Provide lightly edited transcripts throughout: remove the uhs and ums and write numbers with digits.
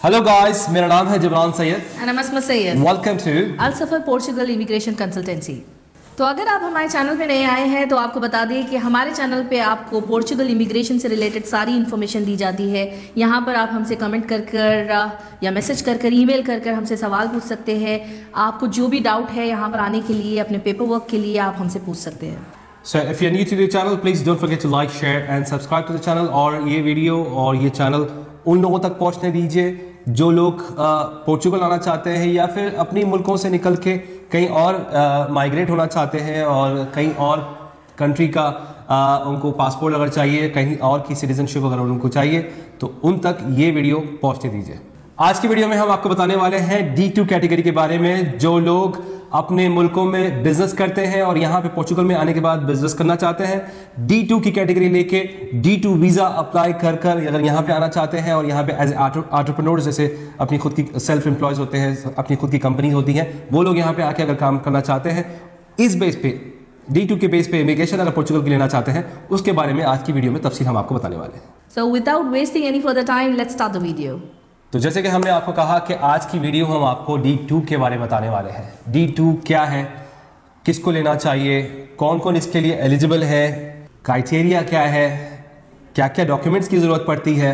Hello guys, मेरा नाम है Jibran Sayyed and I'm Asma Sayyed. Welcome to Al Safar Portugal immigration consultancy. तो अगर आप हमारे चैनल पे नए आए हैं तो आपको बता दें कि हमारे चैनल पे आपको पोर्चुगल इमिग्रेशन से रिलेटेड सारी इन्फॉर्मेशन दी जाती है। यहाँ पर आप हमसे कमेंट कर या मैसेज कर ईमेल कर हमसे सवाल पूछ सकते हैं। आपको जो भी डाउट है यहाँ पर आने के लिए, अपने पेपर वर्क के लिए आप हमसे पूछ सकते हैं। So if you're new to the channel, please don't forget to like, share and subscribe to the channel। और ये वीडियो और ये चैनल उन लोगों तक पहुँचने दीजिए जो लोग पोर्चुगल आना चाहते हैं या फिर अपनी मुल्कों से निकल के कहीं और माइग्रेट होना चाहते हैं और कहीं और कंट्री का उनको पासपोर्ट अगर चाहिए, कहीं और की सिटीजनशिप अगर उनको चाहिए तो उन तक ये वीडियो पहुँचने दीजिए। आज की वीडियो में हम आपको बताने वाले हैं D2 कैटेगरी के बारे में। जो लोग अपने मुल्कों में बिजनेस करते हैं और यहाँ पे पोर्चुगल में आने के बाद बिजनेस करना चाहते हैं, D2 की कैटेगरी लेके D2 वीज़ा अप्लाई कर अगर यहाँ पे आना चाहते हैं और यहाँ पे एज एंटरप्रेन्योर्स, जैसे अपनी खुद की सेल्फ एम्प्लॉयज होते हैं, अपनी खुद की कंपनी होती हैं, वो लोग यहाँ पे आके अगर काम करना चाहते हैं, इस बेस पे D2 के बेस पे इमिग्रेशन अगर पोर्चुगल के लेना चाहते हैं, उसके बारे में आज की वीडियो में तफसील हम आपको बताने वाले हैं। So without wasting any further time, let's start the video। तो जैसे कि हमने आपको कहा कि आज की वीडियो हम आपको D2 के बारे में बताने वाले हैं। D2 क्या है, किसको लेना चाहिए, कौन कौन इसके लिए एलिजिबल है, क्राइटेरिया क्या है, क्या क्या डॉक्यूमेंट्स की ज़रूरत पड़ती है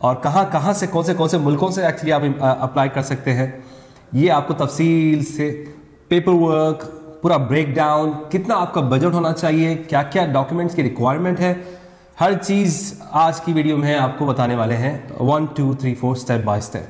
और कहाँ से कौन से मुल्कों से एक्चुअली आप अप्लाई कर सकते हैं, ये आपको तफसील से पेपर वर्क, पूरा ब्रेक डाउन, कितना आपका बजट होना चाहिए, क्या क्या डॉक्यूमेंट्स की रिक्वायरमेंट है, हर चीज़ आज की वीडियो में आपको बताने वाले हैं 1 2 3 4 स्टेप बाय स्टेप।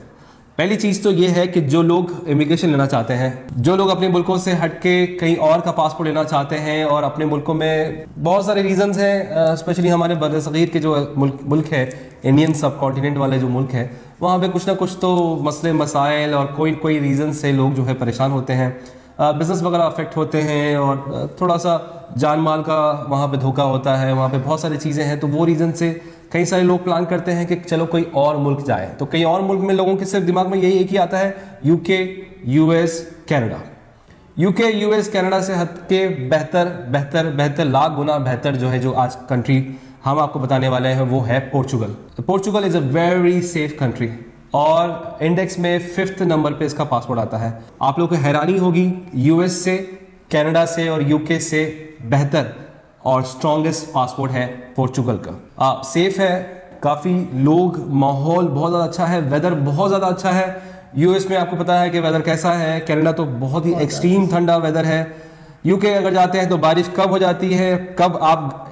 पहली चीज़ तो ये है कि जो लोग इमिग्रेशन लेना चाहते हैं, जो लोग अपने मुल्कों से हट के कहीं और का पासपोर्ट लेना चाहते हैं और अपने मुल्कों में बहुत सारे रीजंस हैं, स्पेशली हमारे बर्र-ए-सग़ीर के जो मुल्क है, इंडियन सब कॉन्टिनेंट वाले जो मुल्क है, वहाँ पे कुछ ना कुछ तो मसले मसाइल और कोई रीज़न से लोग जो है परेशान होते हैं, बिज़नेस वगैरह अफेक्ट होते हैं और थोड़ा सा जान माल का वहाँ पे धोखा होता है, वहाँ पे बहुत सारी चीज़ें हैं। तो वो रीज़न से कई सारे लोग प्लान करते हैं कि चलो कोई और मुल्क जाए। तो कई और मुल्क में लोगों के सिर्फ दिमाग में यही एक ही आता है, UK, US, Canada. UK, US, Canada से हट के बेहतर लाख गुना बेहतर जो है, जो आज कंट्री हम आपको बताने वाले हैं, वो है Portugal. Portugal is a very safe country और इंडेक्स में 5th नंबर पे इसका पासपोर्ट आता है। आप लोगों को हैरानी होगी, US से, कनाडा से और UK से बेहतर और स्ट्रॉन्गेस्ट पासपोर्ट है पोर्चुगल का। सेफ है, काफ़ी लोग, माहौल बहुत ज़्यादा अच्छा है, वेदर बहुत ज़्यादा अच्छा है। US में आपको पता है कि वेदर कैसा है, कनाडा तो बहुत ही एक्सट्रीम ठंडा वेदर है। UK अगर जाते हैं तो बारिश कब हो जाती है, कब आप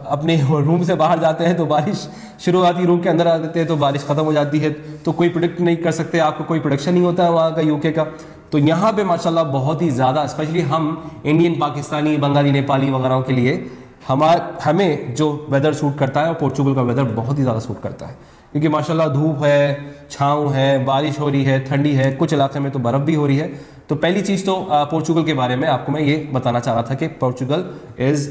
अपने रूम से बाहर जाते हैं तो बारिश शुरू आती है, रूम के अंदर आ जाते हैं तो बारिश ख़त्म हो जाती है। तो कोई प्रोडिक्ट नहीं कर सकते, आपको कोई प्रोडक्शन नहीं होता है वहाँ का UK का। तो यहाँ पे माशाल्लाह बहुत ही ज़्यादा, स्पेशली हम इंडियन, पाकिस्तानी, बंगाली, नेपाली वगैरह के लिए हमें जो वेदर सूट करता है, और पोर्चुगल का वेदर बहुत ही ज़्यादा सूट करता है, क्योंकि माशाल्लाह धूप है, छाँव है, बारिश हो रही है, ठंडी है, कुछ इलाके में तो बर्फ़ भी हो रही है। तो पहली चीज़ तो पोर्चुगल के बारे में आपको मैं ये बताना चाह रहा था कि पोर्चुगल इज़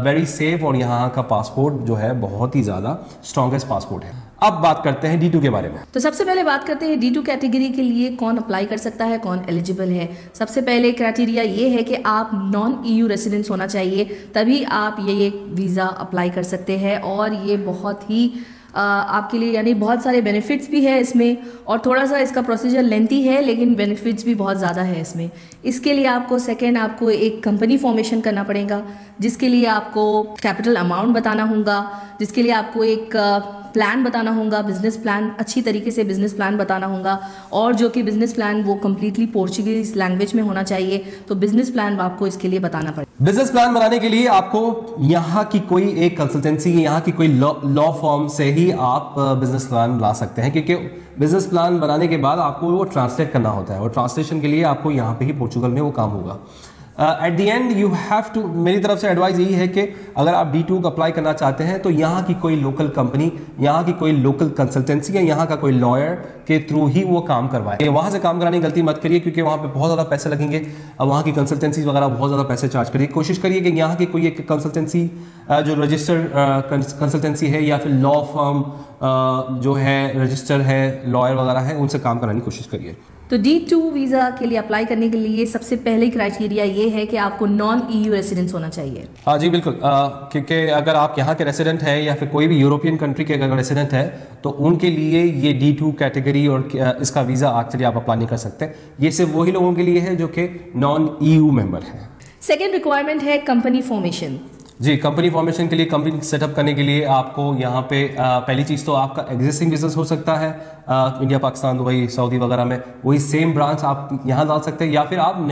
वेरी सेफ और यहाँ का पासपोर्ट जो है बहुत ही ज़्यादा स्ट्रॉन्गेस्ट पासपोर्ट है। अब बात करते हैं D2 के बारे में। तो सबसे पहले बात करते हैं D2 कैटेगरी के लिए कौन अप्लाई कर सकता है, कौन एलिजिबल है। सबसे पहले क्राइटेरिया ये है कि आप नॉन EU रेसिडेंट्स होना चाहिए, तभी आप ये वीज़ा अप्लाई कर सकते हैं। और ये बहुत ही आपके लिए, यानी बहुत सारे बेनिफिट्स भी है इसमें, और थोड़ा सा इसका प्रोसीजर लेंथी है लेकिन बेनिफिट्स भी बहुत ज़्यादा है इसमें। इसके लिए आपको एक कंपनी फॉर्मेशन करना पड़ेगा, जिसके लिए आपको कैपिटल अमाउंट बताना होगा, जिसके लिए आपको एक प्लान बताना होगा, बिजनेस प्लान, अच्छी तरीके से बिजनेस प्लान बताना होगा, और जो कि बिजनेस प्लान वो कम्प्लीटली पोर्चुगीज लैंग्वेज में होना चाहिए। तो बिजनेस प्लान आपको इसके लिए बताना पड़ेगा। बिजनेस प्लान बनाने के लिए आपको यहाँ की कोई एक कंसल्टेंसी, यहाँ की कोई लॉ फॉर्म से ही आप बिजनेस प्लान ला सकते हैं, क्योंकि बिजनेस प्लान बनाने के बाद आपको वो ट्रांसलेट करना होता है और ट्रांसलेशन के लिए आपको यहाँ पे ही पोर्चुगल में वो काम होगा। At the end you have to, मेरी तरफ से एडवाइस यही है कि अगर आप D2 को अप्लाई करना चाहते हैं तो यहाँ की कोई लोकल कंपनी, यहाँ की कोई लोकल कंसल्टेंसी या यहाँ का कोई लॉयर के थ्रू ही वो काम करवाए। वहाँ से काम कराने की गलती मत करिए, क्योंकि वहाँ पे बहुत ज़्यादा पैसे लगेंगे। अब वहाँ की कंसल्टेंसी वगैरह बहुत ज़्यादा पैसे चार्ज करिए। कोशिश करिए कि यहाँ की कोई एक कंसल्टेंसी जो रजिस्टर्ड कंसल्टेंसी है या फिर लॉ फर्म जो है रजिस्टर है, लॉयर वगैरह है, उनसे काम कराने की कोशिश करिए। तो D2 वीज़ा के लिए अप्लाई करने के लिए सबसे पहले क्राइटेरिया ये है कि आपको नॉन EU रेसिडेंस होना चाहिए। हाँ जी बिल्कुल, क्योंकि अगर आप यहाँ के रेसिडेंट हैं या फिर कोई भी यूरोपियन कंट्री के अगर रेसिडेंट है तो उनके लिए ये D2 कैटेगरी और इसका वीज़ा एक्चुअली आप अप्लाई नहीं कर सकते। ये सिर्फ वही लोगों के लिए है जो कि नॉन EU मेंबर हैं। सेकेंड रिक्वायरमेंट है कंपनी फॉर्मेशन। जी, कंपनी फॉर्मेशन के लिए, कंपनी सेटअप करने के लिए आपको यहाँ पे पहली चीज़ तो आपका एग्जिस्टिंग बिजनेस हो सकता है इंडिया, पाकिस्तान, दुबई, सऊदी वगैरह में, वही सेम ब्रांच आप यहाँ डाल सकते हैं, या फिर आप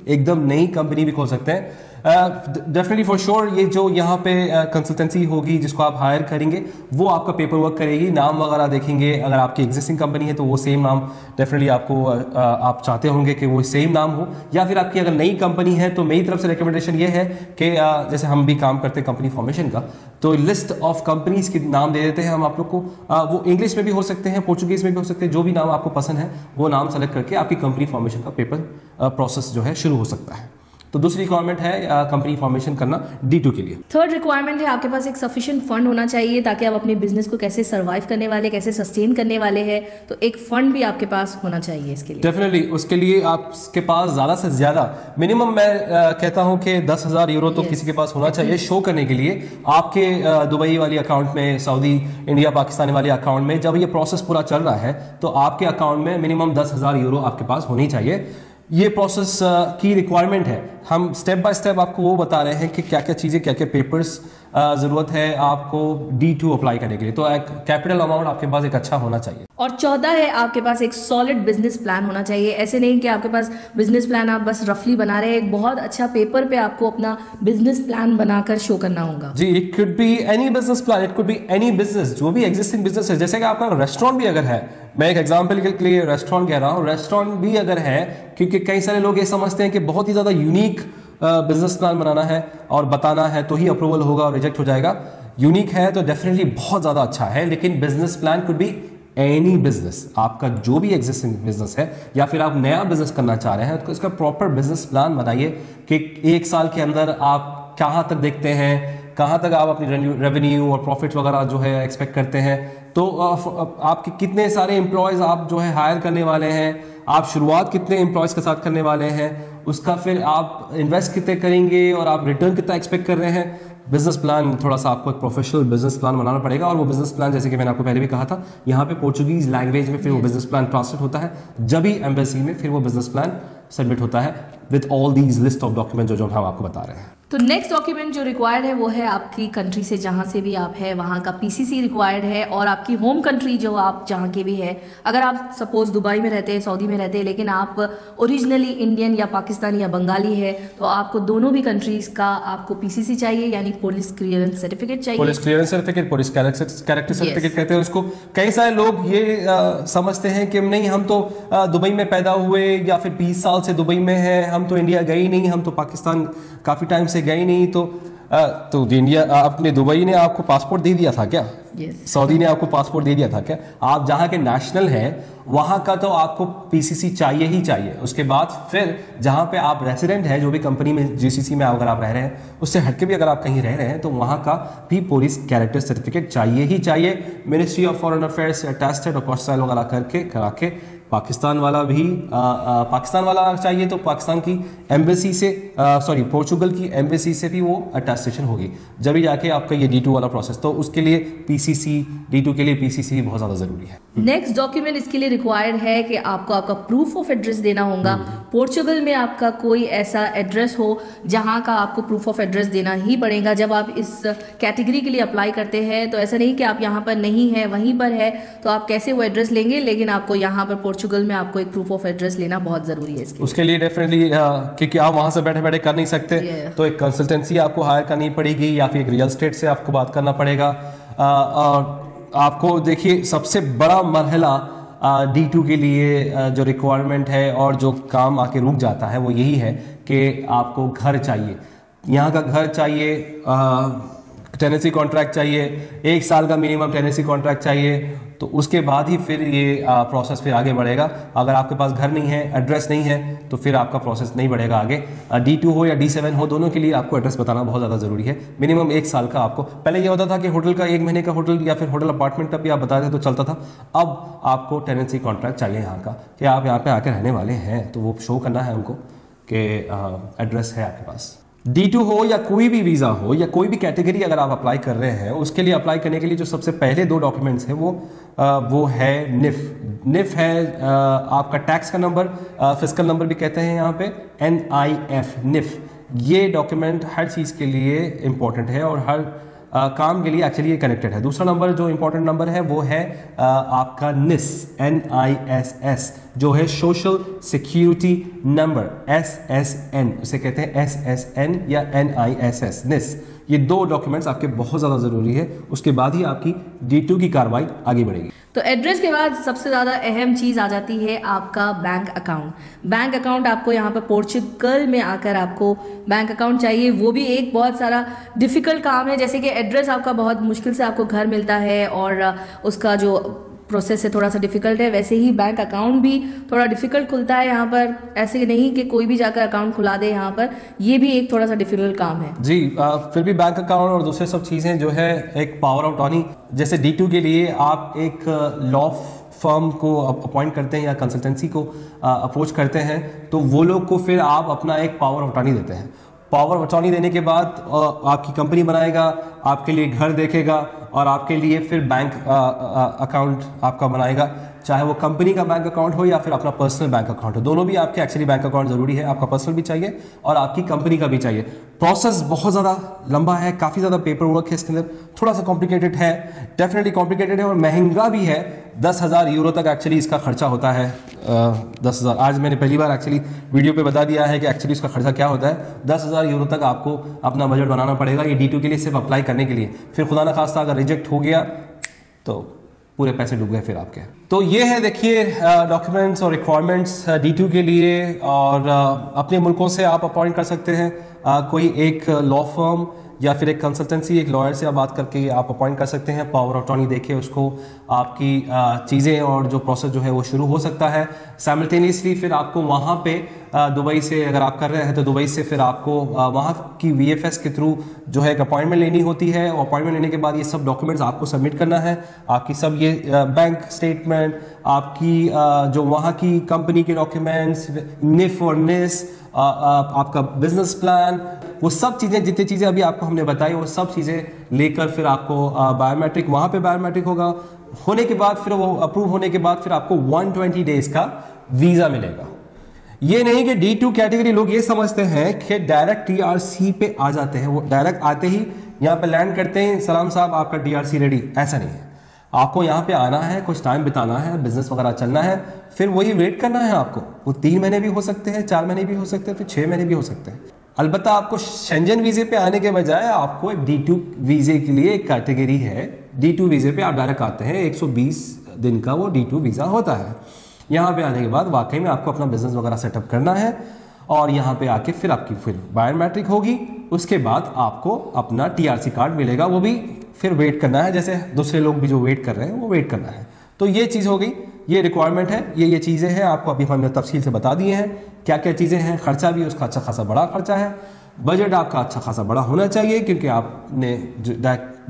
एकदम नई कंपनी भी खोल सकते हैं। डेफिनेटली फॉर श्योर ये जो यहाँ पे कंसल्टेंसी होगी जिसको आप हायर करेंगे वो आपका पेपर वर्क करेगी, नाम वगैरह देखेंगे। अगर आपकी एग्जिस्टिंग कंपनी है तो वो सेम नाम डेफिनेटली आपको आप चाहते होंगे कि वो सेम नाम हो, या फिर आपकी अगर नई कंपनी है तो मेरी तरफ से रिकमेंडेशन ये है कि जैसे हम भी काम करते हैं कंपनी फॉर्मेशन का, तो लिस्ट ऑफ कंपनीज के नाम दे देते हैं हम आप लोग को। वो इंग्लिश में भी हो सकते हैं, पोर्चुगीज में भी हो सकते हैं, जो भी नाम आपको पसंद है वो नाम सेलेक्ट करके आपकी कंपनी फॉर्मेशन का पेपर प्रोसेस जो है शुरू हो सकता है। तो दूसरी रिक्वायरमेंट है कंपनी फॉर्मेशन करना D2 के लिए। थर्ड रिक्वायरमेंट है आपके पास एक सफिशिएंट फंड होना चाहिए ताकि आप अपने बिजनेस को कैसे सर्वाइव करने वाले, कैसे सस्टेन करने वाले हैं, तो एक फंड भी आपके पास होना चाहिए इसके लिए। डेफिनेटली उसके लिए आपके पास ज़्यादा से ज़्यादा मिनिमम मैं कहता हूं कि 10,000 यूरो तो किसी के पास होना चाहिए शो करने के लिए। आपके दुबई वाली अकाउंट में, सऊदी, इंडिया, पाकिस्तान वाले अकाउंट में जब ये प्रोसेस पूरा चल रहा है तो आपके अकाउंट में मिनिमम 10,000 यूरो आपके पास होनी चाहिए। ये प्रोसेस की रिक्वायरमेंट है। हम स्टेप बाय स्टेप आपको वो बता रहे हैं कि क्या क्या चीज़ें, क्या क्या पेपर्स ज़रूरत है आपको D2 अप्लाई करने के लिए। तो एक कैपिटल अमाउंट आपके पास एक अच्छा होना चाहिए। और चौथा है आपके पास एक सॉलिड बिजनेस प्लान होना चाहिए। ऐसे नहीं कि आपके पास बिजनेस प्लान आप बस रफली बना रहे हैं, एक बहुत अच्छा पेपर पे आपको अपना बिजनेस प्लान बनाकर शो करना होगा। जी, it could be any business plan, it could be any business, जो भी एग्जिस्टिंग बिजनेस है। जैसे कि आपका रेस्टोरेंट भी अगर है, मैं एक एग्जांपल के लिए रेस्टोरेंट कह रहा हूँ, रेस्टोरेंट भी अगर है, क्योंकि कई सारे लोग ये समझते हैं कि बहुत ही ज़्यादा यूनिक बिजनेस प्लान बनाना है और बताना है तो ही अप्रूवल होगा और रिजेक्ट हो जाएगा। यूनिक है तो डेफिनेटली बहुत ज़्यादा अच्छा है, लेकिन business plan could be any business. आपका जो भी एग्जिस्टिंग बिजनेस है या फिर आप नया बिजनेस करना चाह रहे हैं तो इसका प्रॉपर बिजनेस प्लान बनाइए कि एक साल के अंदर आप कहाँ तक देखते हैं, कहाँ तक आप अपनी रेवेन्यू और प्रॉफिट वगैरह जो है एक्सपेक्ट करते हैं। तो आपके कितने सारे एम्प्लॉयज़ आप जो है हायर करने वाले हैं, आप शुरुआत कितने एम्प्लॉयज़ के साथ करने वाले हैं, उसका फिर आप इन्वेस्ट कितने करेंगे और आप रिटर्न कितना एक्सपेक्ट कर रहे हैं। बिजनेस प्लान, थोड़ा सा आपको एक प्रोफेशनल बिजनेस प्लान बनाना पड़ेगा। और वो बिजनेस प्लान, जैसे कि मैंने आपको पहले भी कहा था, यहाँ पे पोर्चुगीज लैंग्वेज में फिर वो बिजनेस प्लान ट्रांसलेट होता है, जब भी एम्बेसी में फिर वो बिजनेस प्लान सबमिट होता है with all these list of document जो हम आपको बता रहे हैं। तो नेक्स्ट डॉक्यूमेंट जो रिक्वायर्ड है वो है आपकी कंट्री से जहाँ से भी आप है वहाँ का PCC रिक्वायर्ड है, और आपकी होम कंट्री जो आप जहाँ के भी है। अगर आप सपोज दुबई में रहते हैं, सऊदी में रहते हैं, लेकिन आप ओरिजिनली इंडियन या पाकिस्तानी या बंगाली है, तो आपको दोनों भी कंट्रीज का आपको PCC चाहिए, यानी पुलिस क्लियरेंस सर्टिफिकेट चाहिए। Police clearance certificate, police character certificate कहते हैं उसको। कई सारे लोग ये समझते हैं कि नहीं, हम तो दुबई में पैदा हुए या फिर 20 साल से दुबई में है, हम तो इंडिया गए ही नहीं, हम तो पाकिस्तान काफ़ी टाइम से गए नहीं। तो इंडिया, अपने दुबई ने आपको पासपोर्ट दे दिया था क्या? सऊदी ने आपको पासपोर्ट दे दिया था क्या? आप जहाँ के नेशनल हैं वहाँ का तो आपको PCC चाहिए ही चाहिए। उसके बाद फिर जहाँ पे आप रेसिडेंट हैं, जो भी कंपनी में GCC में अगर आप रह रहे हैं, उससे हटके भी अगर आप कहीं रह रहे हैं तो वहाँ का भी पुलिस कैरेक्टर सर्टिफिकेट चाहिए ही चाहिए। मिनिस्ट्री ऑफ फॉरेन अफेयर्स से अटेस्टेड और अपॉस्टाइल वगैरह करा के पाकिस्तान वाला भी पाकिस्तान वाला चाहिए तो पाकिस्तान की एम्बेसी से, पोर्चुगल की एम्बेसी से भी वो अटेस्टेशन होगी, जब भी जाके आपका ये D2 वाला प्रोसेस। तो उसके लिए PCC, D2 के लिए PCC बहुत ज़्यादा ज़रूरी है। नेक्स्ट डॉक्यूमेंट इसके लिए रिक्वायर्ड है कि आपको आपका प्रूफ ऑफ एड्रेस देना होगा। पोर्चुगल में आपका कोई ऐसा एड्रेस हो जहाँ का आपको प्रूफ ऑफ एड्रेस देना ही पड़ेगा। जब आप इस कैटेगरी के लिए अप्लाई करते हैं तो ऐसा नहीं कि आप यहाँ पर नहीं है वहीं पर है तो आप कैसे वो एड्रेस लेंगे, लेकिन आपको यहाँ पर पोर्चुगल में आपको एक प्रूफ ऑफ एड्रेस लेना बहुत ज़रूरी है। उसके लिए डेफिनेटली, क्योंकि आप वहाँ से बैठे बैठे कर नहीं सकते, तो एक कंसल्टेंसी आपको हायर करनी पड़ेगी या फिर एक रियल एस्टेट से आपको बात करना पड़ेगा। और आपको देखिए, सबसे बड़ा मरहला D2 के लिए जो रिक्वायरमेंट है और जो काम आके रुक जाता है वो यही है कि आपको घर चाहिए, यहाँ का घर चाहिए, टेनेंसी कॉन्ट्रैक्ट चाहिए, 1 साल का मिनिमम टेनेंसी कॉन्ट्रैक्ट चाहिए, तो उसके बाद ही फिर ये प्रोसेस फिर आगे बढ़ेगा। अगर आपके पास घर नहीं है, एड्रेस नहीं है, तो फिर आपका प्रोसेस नहीं बढ़ेगा आगे। D2 हो या D7 हो, दोनों के लिए आपको एड्रेस बताना बहुत ज़्यादा ज़रूरी है। मिनिमम 1 साल का आपको, पहले ये होता था कि होटल का 1 महीने का होटल या फिर होटल अपार्टमेंट का भी आप बता दें तो चलता था। अब आपको टेनेंसी कॉन्ट्रैक्ट चाहिए यहाँ का, कि आप यहाँ पे आकर रहने वाले हैं, तो वो शो करना है उनको कि एड्रेस है आपके पास। D2 हो या कोई भी वीज़ा हो या कोई भी कैटेगरी अगर आप अप्लाई कर रहे हैं, उसके लिए अप्लाई करने के लिए जो सबसे पहले 2 डॉक्यूमेंट्स हैं वो है NIF है आपका टैक्स का नंबर, फिस्कल नंबर भी कहते हैं यहाँ पे, NIF NIF। ये डॉक्यूमेंट हर चीज़ के लिए इम्पोर्टेंट है और हर काम के लिए एक्चुअली ये कनेक्टेड है। दूसरा नंबर जो इंपॉर्टेंट नंबर है वो है आपका NIS NISS, जो है सोशल सिक्योरिटी नंबर, SSN, उसे कहते हैं SSN या NISS NIS। ये 2 डॉक्यूमेंट्स आपके बहुत ज़्यादा ज़रूरी है, उसके बाद ही आपकी D2 की कार्रवाई आगे बढ़ेगी। तो एड्रेस के बाद सबसे ज़्यादा अहम चीज़ आ जाती है आपका बैंक अकाउंट। बैंक अकाउंट आपको यहाँ पर पोर्चुगल में आकर आपको बैंक अकाउंट चाहिए, वो भी एक बहुत सारा डिफ़िकल्ट काम है। जैसे कि एड्रेस आपका बहुत मुश्किल से आपको घर मिलता है और उसका जो प्रोसेस है थोड़ा सा डिफिकल्ट है, वैसे ही बैंक अकाउंट भी थोड़ा डिफिकल्ट खुलता है यहाँ पर। ऐसे नहीं कि कोई भी जाकर अकाउंट खुला दे यहाँ पर, ये भी एक थोड़ा सा डिफिकल्ट काम है जी। फिर भी बैंक अकाउंट और दूसरे सब चीज़ें जो है, एक पावर ऑफ अटॉर्नी, जैसे D2 के लिए आप एक लॉ फर्म को अपॉइंट करते हैं या कंसल्टेंसी को अप्रोच करते हैं, तो वो लोग को फिर आप अपना एक पावर ऑफ अटॉर्नी देते हैं। पावर ऑफ अटॉर्नी देने के बाद आपकी कंपनी बनाएगा, आपके लिए घर देखेगा और आपके लिए फिर बैंक अकाउंट आपका बनाएगा, चाहे वो कंपनी का बैंक अकाउंट हो या फिर अपना पर्सनल बैंक अकाउंट हो। दोनों भी आपके एक्चुअली बैंक अकाउंट ज़रूरी है, आपका पर्सनल भी चाहिए और आपकी कंपनी का भी चाहिए। प्रोसेस बहुत ज़्यादा लंबा है, काफ़ी ज़्यादा पेपर वर्क है इसके अंदर, थोड़ा सा कॉम्प्लिकेटेड है, डेफिनेटली कॉम्प्लिकेटेड है और महंगा भी है। 10,000 यूरो तक एक्चुअली इसका खर्चा होता है। 10,000, आज मैंने पहली बार एक्चुअली वीडियो पे बता दिया है कि एक्चुअली इसका खर्चा क्या होता है। 10,000 यूरो तक आपको अपना बजट बनाना पड़ेगा ये D2 के लिए, सिर्फ अप्लाई करने के लिए। फिर खुदा न खास्ता अगर रिजेक्ट हो गया तो पूरे पैसे डूब गए फिर आपके। तो ये है देखिए डॉक्यूमेंट्स और रिक्वायरमेंट्स D2 के लिए। और अपने मुल्कों से आप अपॉइंट कर सकते हैं कोई एक लॉ फर्म या फिर एक कंसल्टेंसी, एक लॉयर से आप बात करके आप अपॉइंट कर सकते हैं। पावर ऑफ अटॉर्नी देके उसको आपकी चीज़ें और जो प्रोसेस जो है वो शुरू हो सकता है। साइमल्टेनियसली फिर आपको वहाँ पे दुबई से अगर आप कर रहे हैं तो दुबई से फिर आपको वहाँ की VFS के थ्रू जो है एक अपॉइंटमेंट लेनी होती है। और अपॉइंटमेंट लेने के बाद ये सब डॉक्यूमेंट्स आपको सबमिट करना है। आपकी सब ये बैंक स्टेटमेंट, आपकी जो वहाँ की कंपनी के डॉक्यूमेंट्स, NIF और NIS, आपका बिजनेस प्लान, वो सब चीज़ें, जितनी चीज़ें अभी आपको हमने बताई, वो सब चीज़ें लेकर फिर आपको बायोमेट्रिक, वहाँ पे बायोमेट्रिक होगा। होने के बाद फिर वो अप्रूव होने के बाद फिर आपको 120 डेज का वीज़ा मिलेगा। ये नहीं कि D2 कैटेगरी लोग ये समझते हैं कि डायरेक्ट TRC पे आ जाते हैं, वो डायरेक्ट आते ही यहाँ पे लैंड करते हैं, सलाम साहब आपका TRC रेडी। ऐसा नहीं है, आपको यहाँ पे आना है, कुछ टाइम बिताना है, बिजनेस वगैरह चलना है, फिर वही वेट करना है आपको। वो 3 महीने भी हो सकते हैं, 4 महीने भी हो सकते हैं, फिर 6 महीने भी हो सकते हैं। अलबत्ता आपको शेंजन वीज़े पे आने के बजाय आपको एक D2 वीज़े के लिए एक कैटेगरी है। D2 वीज़े पे आप डायरेक्ट आते हैं, 120 दिन का वो D2 वीज़ा होता है। यहाँ पे आने के बाद वाकई में आपको अपना बिजनेस वगैरह सेटअप करना है और यहाँ पे आके फिर आपकी फिर बायोमेट्रिक होगी। उसके बाद आपको अपना TRC कार्ड मिलेगा, वो भी फिर वेट करना है, जैसे दूसरे लोग भी जो वेट कर रहे हैं वो वेट करना है। तो ये चीज़ हो गई, ये रिक्वायरमेंट है, ये चीज़ें हैं आपको अभी हमने तफसील से बता दिए हैं क्या क्या चीज़ें हैं। खर्चा भी उसका अच्छा खासा बड़ा खर्चा है, बजट आपका अच्छा खासा बड़ा होना चाहिए क्योंकि आपने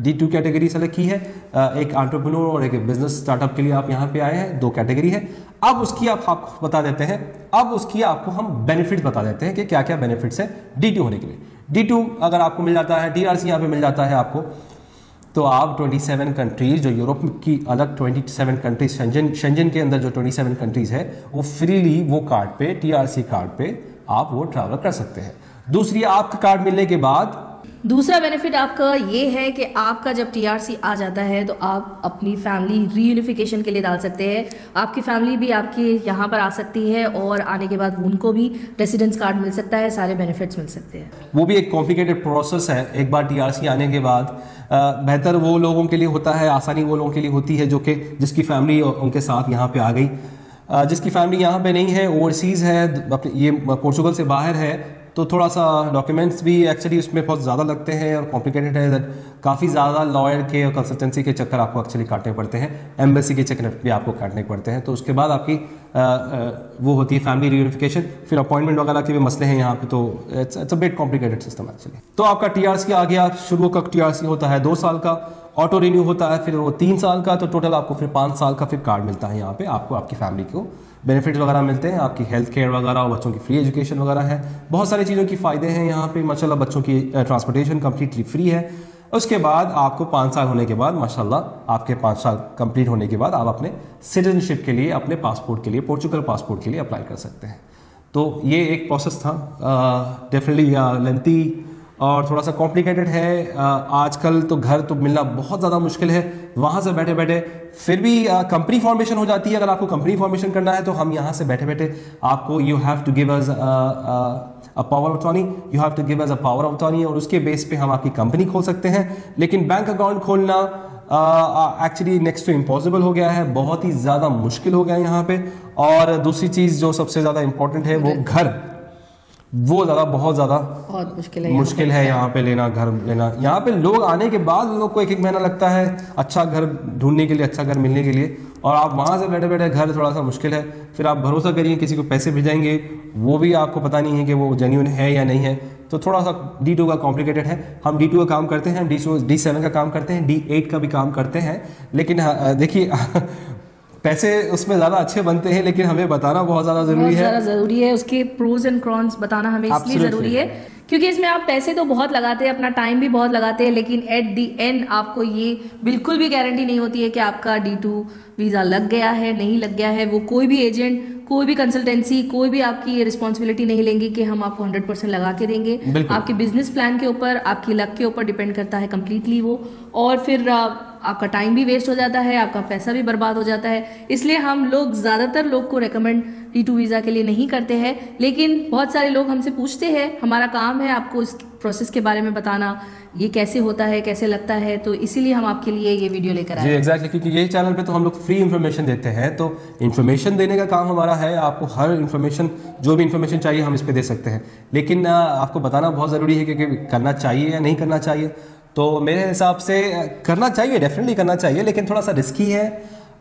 D2 कैटेगरी सेलेक्ट की है। एक एंटरप्रेन्योर और एक बिजनेस स्टार्टअप के लिए आप यहाँ पे आए हैं, 2 कैटेगरी है। अब उसकी आपको बता देते हैं, अब उसकी आपको हम बेनिफिट्स बता देते हैं कि क्या क्या बेनिफिट्स है D2 होने के लिए। D2 अगर आपको मिल जाता है, TRC यहाँ पे मिल जाता है आपको, तो आप 27 कंट्रीज, जो यूरोप की अलग 27 कंट्रीज, शेंजन के अंदर जो 27 कंट्रीज है, वो फ्रीली वो कार्ड पे, TRC कार्ड पे आप वो ट्रैवल कर सकते हैं। दूसरी, आपका कार्ड मिलने के बाद दूसरा बेनिफिट आपका ये है कि आपका जब TRC आ जाता है तो आप अपनी फैमिली रीयूनिफिकेशन के लिए डाल सकते हैं। आपकी फैमिली भी आपके यहाँ पर आ सकती है और आने के बाद उनको भी रेसिडेंस कार्ड मिल सकता है, सारे बेनिफिट्स मिल सकते हैं। वो भी एक कॉम्प्लिकेटेड प्रोसेस है। एक बार TRC आने के बाद बेहतर वो लोगों के लिए होता है, आसानी वो लोगों के लिए होती है जो कि जिसकी फैमिली उनके साथ यहाँ पे आ गई। जिसकी फैमिली यहाँ पे नहीं है, ओवरसीज़ है, ये पोर्चुगल से बाहर है, तो थोड़ा सा डॉक्यूमेंट्स भी एक्चुअली उसमें बहुत ज़्यादा लगते हैं और कॉम्प्लिकेटेड है, काफ़ी ज़्यादा लॉयर के और कंसल्टेंसी के चक्कर आपको एक्चुअली काटने पड़ते हैं, एम्बेसी के चक्कर भी आपको काटने पड़ते हैं। तो उसके बाद आपकी वो होती है फैमिली रीयूनिफिकेशन, फिर अपॉइंटमेंट वगैरह के भी मसले हैं यहाँ पे, तो it's a bit complicated system actually. तो आपका TRC आ गया, शुरू का TRC होता है 2 साल का, ऑटो रिन्यू होता है फिर वो 3 साल का, तो टोटल आपको फिर 5 साल का फिर कार्ड मिलता है यहाँ पे आपको, आपकी फैमिली को बेनिफिट वगैरह मिलते हैं, आपकी हेल्थ केयर वगैरह और बच्चों की फ्री एजुकेशन वगैरह है, बहुत सारी चीज़ों की फ़ायदे हैं यहाँ पे माशाल्लाह। बच्चों की ट्रांसपोर्टेशन कम्प्लीटली फ्री है। उसके बाद आपको 5 साल होने के बाद माशाल्लाह, आपके 5 साल कंप्लीट होने के बाद आप अपने सिटीजनशिप के लिए, अपने पासपोर्ट के लिए, पोर्चुगल पासपोर्ट के लिए अप्लाई कर सकते हैं। तो ये एक प्रोसेस था, डेफिनेटली लेंथी और थोड़ा सा कॉम्प्लिकेटेड है। आजकल तो घर तो मिलना बहुत ज़्यादा मुश्किल है, वहाँ से बैठे बैठे फिर भी कंपनी फॉर्मेशन हो जाती है। अगर आपको कंपनी फॉर्मेशन करना है तो हम यहाँ से बैठे बैठे आपको you have to give us a power of attorney, you have to give us a power of attorney, और उसके बेस पे हम आपकी कंपनी खोल सकते हैं। लेकिन बैंक अकाउंट खोलना एक्चुअली नेक्स्ट टू इम्पॉसिबल हो गया है, बहुत ही ज़्यादा मुश्किल हो गया है यहाँ पे। और दूसरी चीज़ जो सबसे ज़्यादा इंपॉर्टेंट है वो घर, वो ज़्यादा बहुत ज़्यादा मुश्किल है यहाँ पे लेना, घर लेना। यहाँ पे लोग आने के बाद लोग को 1-1 महीना लगता है अच्छा घर ढूंढने के लिए, अच्छा घर मिलने के लिए, और आप वहाँ से बैठे बैठे घर थोड़ा सा मुश्किल है। फिर आप भरोसा करिए किसी को पैसे भेजेंगे, वो भी आपको पता नहीं है कि वो जेन्युइन है या नहीं है, तो थोड़ा सा D2 का कॉम्प्लिकेटेड है। हम D2 का काम करते हैं, D7 का काम करते हैं, D8 का भी काम करते हैं, लेकिन देखिए पैसे उसमें ज़्यादा अच्छे बनते हैं, लेकिन हमें बताना बहुत ज़्यादा ज़रूरी है। उसके प्रोज एंड कॉन्स बताना हमें इसलिए ज़रूरी है क्योंकि इसमें आप पैसे तो बहुत लगाते हैं, अपना टाइम भी बहुत लगाते हैं, लेकिन एट दी एंड आपको ये बिल्कुल भी गारंटी नहीं होती है कि आपका D2 वीज़ा लग गया है, नहीं लग गया है। वो कोई भी एजेंट, कोई भी कंसल्टेंसी, कोई भी आपकी रिस्पॉन्सिबिलिटी नहीं लेंगे कि हम आपको 100% लगा के देंगे। आपके बिजनेस प्लान के ऊपर, आपकी लक के ऊपर डिपेंड करता है कम्प्लीटली वो, और फिर आपका टाइम भी वेस्ट हो जाता है, आपका पैसा भी बर्बाद हो जाता है। इसलिए हम लोग ज़्यादातर लोग को रेकमेंड D2 वीज़ा के लिए नहीं करते हैं, लेकिन बहुत सारे लोग हमसे पूछते हैं, हमारा काम है आपको इस प्रोसेस के बारे में बताना, ये कैसे होता है, कैसे लगता है, तो इसीलिए हम आपके लिए ये वीडियो लेकर आए। जी एग्जैक्टली, क्योंकि ये चैनल पे तो हम लोग फ्री इन्फॉर्मेशन देते हैं, तो इन्फॉर्मेशन देने का काम हमारा है। आपको हर इन्फॉर्मेशन, जो भी इन्फॉर्मेशन चाहिए हम इस पे दे सकते हैं, लेकिन आपको बताना बहुत ज़रूरी है कि करना चाहिए या नहीं करना चाहिए। तो मेरे हिसाब से करना चाहिए, डेफिनेटली करना चाहिए, लेकिन थोड़ा सा रिस्की है।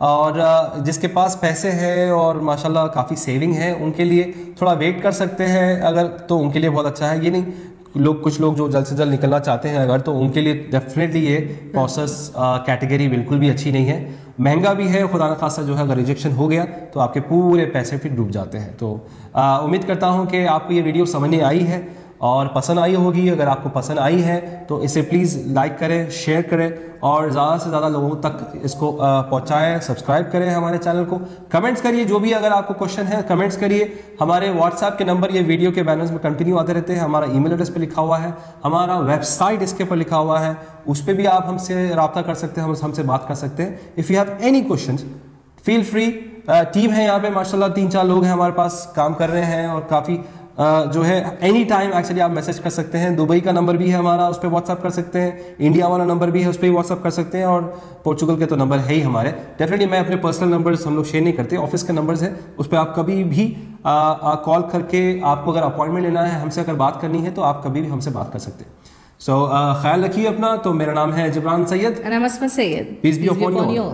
और जिसके पास पैसे हैं और माशाल्लाह काफ़ी सेविंग है, उनके लिए थोड़ा वेट कर सकते हैं अगर, तो उनके लिए बहुत अच्छा है। ये नहीं कुछ लोग जो जल्द से जल्द निकलना चाहते हैं अगर, तो उनके लिए डेफिनेटली ये प्रोसेस कैटेगरी बिल्कुल भी अच्छी नहीं है, महंगा भी है। खुदा न खासा जो है अगर रिजेक्शन हो गया तो आपके पूरे पैसे फिर डूब जाते हैं। तो उम्मीद करता हूँ कि आपको ये वीडियो समझ में आई है और पसंद आई होगी। अगर आपको पसंद आई है तो इसे प्लीज़ लाइक करें, शेयर करें और ज़्यादा से ज़्यादा लोगों तक इसको पहुँचाएँ। सब्सक्राइब करें हमारे चैनल को, कमेंट्स करिए, जो भी अगर आपको क्वेश्चन है कमेंट्स करिए। हमारे व्हाट्सएप के नंबर ये वीडियो के बैनर्स में कंटिन्यू आते रहते हैं, हमारा ईमेल एड्रेस पे लिखा हुआ है, हमारा वेबसाइट इसके ऊपर लिखा हुआ है, उस पर भी आप हमसे रब्ता कर सकते हैं, हमसे बात कर सकते हैं। If you have any question feel free. Team है यहाँ पे माशाल्लाह, 3-4 लोग हैं हमारे पास काम कर रहे हैं, और काफ़ी जो है एनी टाइम एक्चुअली आप मैसेज कर सकते हैं। दुबई का नंबर भी है हमारा, उस पर व्हाट्सअप कर सकते हैं, इंडिया वाला नंबर भी है, उस पर भी व्हाट्सअप कर सकते हैं, और पोर्चुगल के तो नंबर है ही हमारे। डेफिनेटली मैं अपने पर्सनल नंबर्स हम लोग शेयर नहीं करते, ऑफिस के नंबर्स हैं, उस पर आप कभी भी कॉल करके, आपको अगर अपॉइंटमेंट लेना है, हमसे अगर बात करनी है, तो आप कभी भी हमसे बात कर सकते हैं। सो ख्याल रखिए अपना। तो मेरा नाम है Jibran Sayyed, peace be upon you.